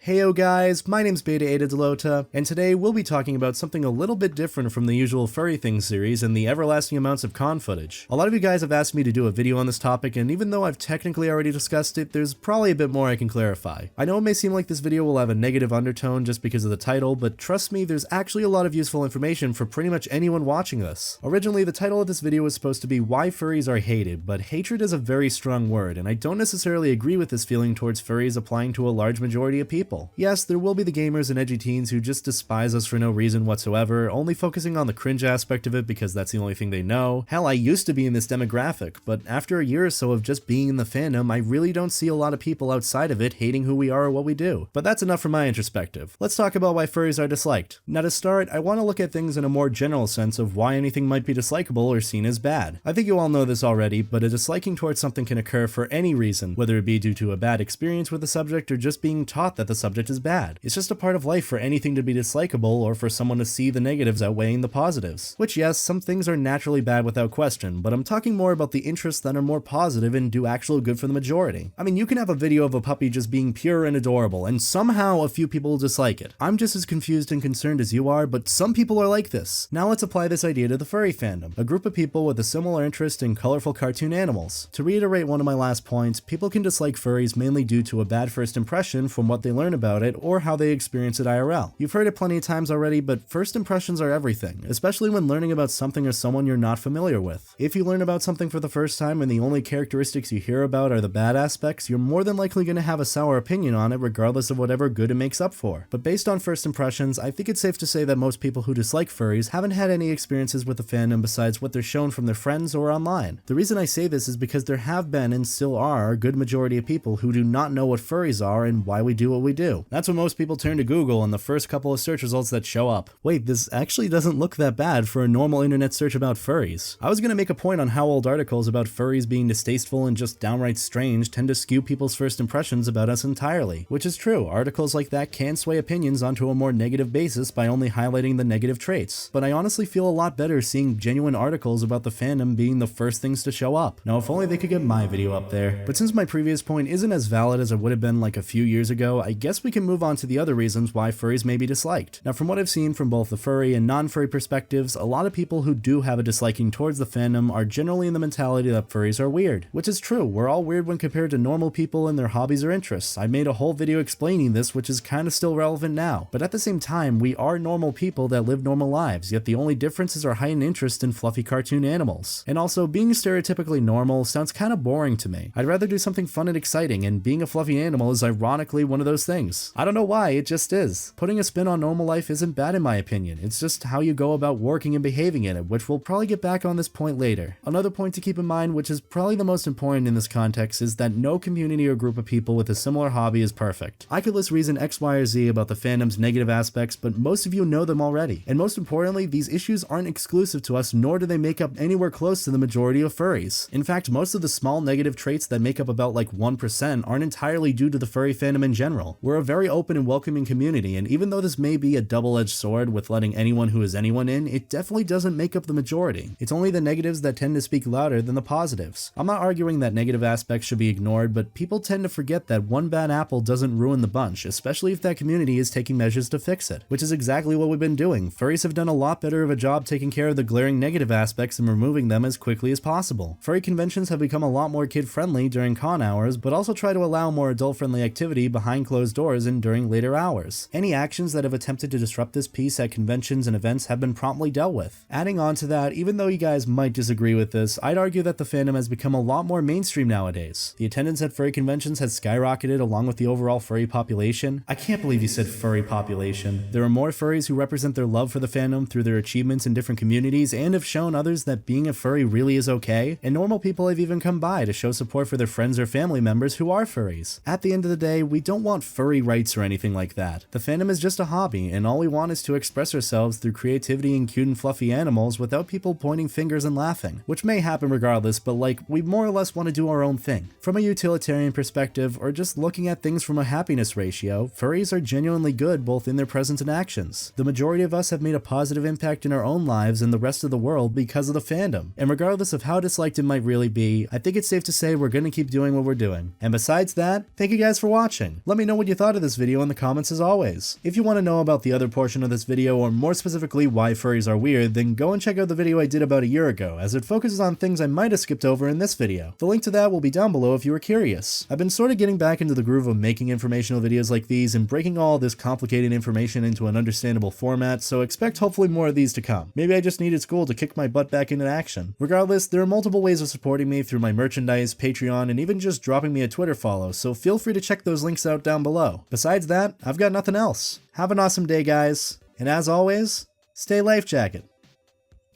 Heyo guys, my name's BetaEtaDelota, and today we'll be talking about something a little bit different from the usual Furry Things series and the everlasting amounts of con footage. A lot of you guys have asked me to do a video on this topic, and even though I've technically already discussed it, there's probably a bit more I can clarify. I know it may seem like this video will have a negative undertone just because of the title, but trust me, there's actually a lot of useful information for pretty much anyone watching this. Originally, the title of this video was supposed to be Why Furries Are Hated, but hatred is a very strong word, and I don't necessarily agree with this feeling towards furries applying to a large majority of people. Yes, there will be the gamers and edgy teens who just despise us for no reason whatsoever, only focusing on the cringe aspect of it because that's the only thing they know. Hell, I used to be in this demographic, but after a year or so of just being in the fandom, I really don't see a lot of people outside of it hating who we are or what we do. But that's enough from my introspective. Let's talk about why furries are disliked. Now to start, I want to look at things in a more general sense of why anything might be dislikable or seen as bad. I think you all know this already, but a disliking towards something can occur for any reason, whether it be due to a bad experience with the subject or just being taught that the subject is bad. It's just a part of life for anything to be dislikable or for someone to see the negatives outweighing the positives. Which yes, some things are naturally bad without question, but I'm talking more about the interests that are more positive and do actual good for the majority. I mean, you can have a video of a puppy just being pure and adorable, and somehow a few people dislike it. I'm just as confused and concerned as you are, but some people are like this. Now let's apply this idea to the furry fandom, a group of people with a similar interest in colorful cartoon animals. To reiterate one of my last points, people can dislike furries mainly due to a bad first impression from what they learn about it or how they experience it IRL. You've heard it plenty of times already, but first impressions are everything, especially when learning about something or someone you're not familiar with. If you learn about something for the first time and the only characteristics you hear about are the bad aspects, you're more than likely going to have a sour opinion on it regardless of whatever good it makes up for. But based on first impressions, I think it's safe to say that most people who dislike furries haven't had any experiences with the fandom besides what they're shown from their friends or online. The reason I say this is because there have been and still are a good majority of people who do not know what furries are and why we do what we do. That's what most people turn to Google and the first couple of search results that show up. Wait, this actually doesn't look that bad for a normal internet search about furries. I was gonna make a point on how old articles about furries being distasteful and just downright strange tend to skew people's first impressions about us entirely. Which is true, articles like that can sway opinions onto a more negative basis by only highlighting the negative traits. But I honestly feel a lot better seeing genuine articles about the fandom being the first things to show up. Now if only they could get my video up there. But since my previous point isn't as valid as it would have been like a few years ago, I guess we can move on to the other reasons why furries may be disliked. Now from what I've seen from both the furry and non-furry perspectives, a lot of people who do have a disliking towards the fandom are generally in the mentality that furries are weird. Which is true, we're all weird when compared to normal people and their hobbies or interests. I made a whole video explaining this, which is kinda still relevant now. But at the same time, we are normal people that live normal lives, yet the only difference is our heightened interest in fluffy cartoon animals. And also, being stereotypically normal sounds kinda boring to me. I'd rather do something fun and exciting, and being a fluffy animal is ironically one of those things. I don't know why, it just is. Putting a spin on normal life isn't bad in my opinion, it's just how you go about working and behaving in it, which we'll probably get back on this point later. Another point to keep in mind, which is probably the most important in this context, is that no community or group of people with a similar hobby is perfect. I could list reason X, Y, or Z about the fandom's negative aspects, but most of you know them already. And most importantly, these issues aren't exclusive to us, nor do they make up anywhere close to the majority of furries. In fact, most of the small negative traits that make up about like 1% aren't entirely due to the furry fandom in general. We're a very open and welcoming community, and even though this may be a double-edged sword with letting anyone who is anyone in, it definitely doesn't make up the majority. It's only the negatives that tend to speak louder than the positives. I'm not arguing that negative aspects should be ignored, but people tend to forget that one bad apple doesn't ruin the bunch, especially if that community is taking measures to fix it, which is exactly what we've been doing. Furries have done a lot better of a job taking care of the glaring negative aspects and removing them as quickly as possible. Furry conventions have become a lot more kid-friendly during con hours, but also try to allow more adult-friendly activity behind closed doors and during later hours. Any actions that have attempted to disrupt this peace at conventions and events have been promptly dealt with. Adding on to that, even though you guys might disagree with this, I'd argue that the fandom has become a lot more mainstream nowadays. The attendance at furry conventions has skyrocketed along with the overall furry population. I can't believe you said furry population. There are more furries who represent their love for the fandom through their achievements in different communities and have shown others that being a furry really is okay, and normal people have even come by to show support for their friends or family members who are furries. At the end of the day, we don't want furry rights or anything like that. The fandom is just a hobby, and all we want is to express ourselves through creativity and cute and fluffy animals without people pointing fingers and laughing, which may happen regardless, but like, we more or less want to do our own thing. From a utilitarian perspective, or just looking at things from a happiness ratio, furries are genuinely good both in their presence and actions. The majority of us have made a positive impact in our own lives and the rest of the world because of the fandom, and regardless of how disliked it might really be, I think it's safe to say we're gonna keep doing what we're doing. And besides that, thank you guys for watching. Let me know what you you thought of this video in the comments as always. If you want to know about the other portion of this video, or more specifically why furries are weird, then go and check out the video I did about a year ago, as it focuses on things I might have skipped over in this video. The link to that will be down below if you were curious. I've been sort of getting back into the groove of making informational videos like these and breaking all this complicated information into an understandable format, so expect hopefully more of these to come. Maybe I just needed school to kick my butt back into action. Regardless, there are multiple ways of supporting me through my merchandise, Patreon, and even just dropping me a Twitter follow, so feel free to check those links out down below. Besides that, I've got nothing else. Have an awesome day, guys, and as always, stay life jacket.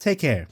Take care.